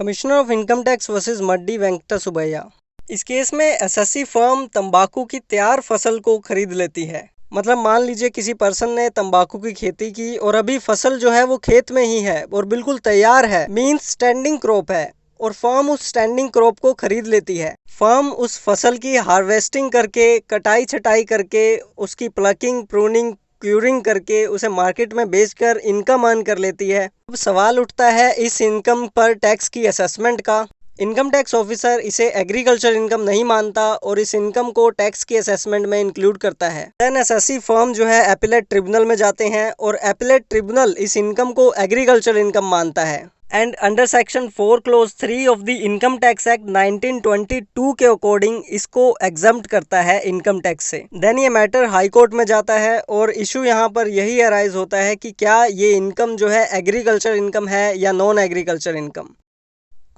Commissioner of income tax versus muddy Venkata Subbaiah. इस case में SSC firm तंबाकू की तैयार फसल को खरीद लेती है। मतलब मान लीजिए किसी पर्सन ने तंबाकू की खेती की और अभी फसल जो है वो खेत में ही है और बिल्कुल तैयार है, मींस स्टैंडिंग क्रॉप है, और फर्म उस स्टैंडिंग क्रॉप को खरीद लेती है। फर्म उस फसल की हार्वेस्टिंग करके, कटाई छटाई करके, उसकी प्लकिंग, प्रूनिंग, क्यूरिंग करके उसे मार्केट में बेचकर इनकम अर्न कर लेती है। अब सवाल उठता है इस इनकम पर टैक्स की असेसमेंट का। इनकम टैक्स ऑफिसर इसे एग्रीकल्चर इनकम नहीं मानता और इस इनकम को टैक्स की असेसमेंट में इंक्लूड करता है। देन एसएससी फर्म जो है एपिलेट ट्रिब्यूनल में जाते हैं और एपिलेट ट्रिब्यूनल इस इनकम को एग्रीकल्चर इनकम मानता है। And under section 4 close 3 of the income tax act 1922 के अकॉर्डिंग इसको एग्जम्प्ट करता है इनकम टैक्स से। देन ये मैटर हाई कोर्ट में जाता है और इशू यहाँ पर यही अराइज होता है कि क्या ये इनकम जो है एग्रीकल्चर इनकम है या non agriculture income.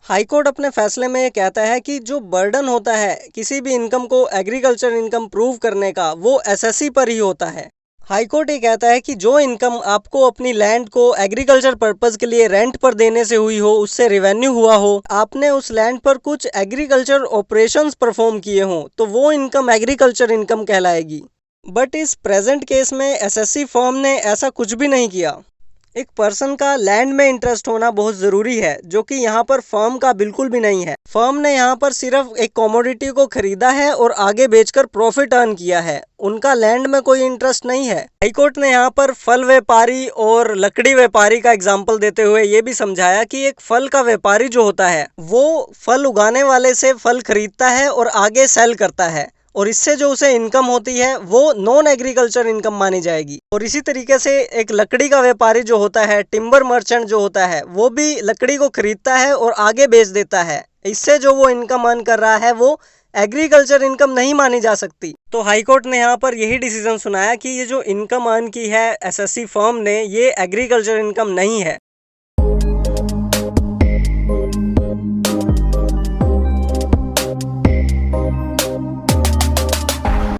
High court अपने फैसले में कहता है कि जो बर्डन होता है किसी भी इनकम को एग्रीकल्चर इनकम प्रूव करने का, वो एसएससी पर ही होता है। हाई कोर्ट ये कहता है कि जो इनकम आपको अपनी लैंड को एग्रीकल्चर पर्पस के लिए रेंट पर देने से हुई हो, उससे रेवेन्यू हुआ हो, आपने उस लैंड पर कुछ एग्रीकल्चर ऑपरेशंस परफॉर्म किए हों, तो वो इनकम एग्रीकल्चर इनकम कहलाएगी। बट इस प्रेजेंट केस में एसएससी फर्म ने ऐसा कुछ भी नहीं किया। एक पर्सन का लैंड में इंटरेस्ट होना बहुत ज़रूरी है, जो कि यहाँ पर फर्म का बिल्कुल भी नहीं है। फर्म ने यहाँ पर सिर्फ एक कमोडिटी को खरीदा है और आगे बेचकर प्रॉफिट अर्न किया है। उनका लैंड में कोई इंटरेस्ट नहीं है। हाईकोर्ट ने यहाँ पर फल व्यापारी और लकड़ी व्यापारी का एग्जाम्पल देते हुए ये भी समझाया कि एक फल का व्यापारी जो होता है वो फल उगाने वाले से फल खरीदता है और आगे सेल करता है, और इससे जो उसे इनकम होती है वो नॉन एग्रीकल्चर इनकम मानी जाएगी। और इसी तरीके से एक लकड़ी का व्यापारी जो होता है, टिम्बर मर्चेंट जो होता है, वो भी लकड़ी को खरीदता है और आगे बेच देता है। इससे जो वो इनकम अर्न कर रहा है वो एग्रीकल्चर इनकम नहीं मानी जा सकती। तो हाईकोर्ट ने यहाँ पर यही डिसीजन सुनाया कि ये जो इनकम अर्न की है एसएससी फर्म ने, ये एग्रीकल्चर इनकम नहीं है।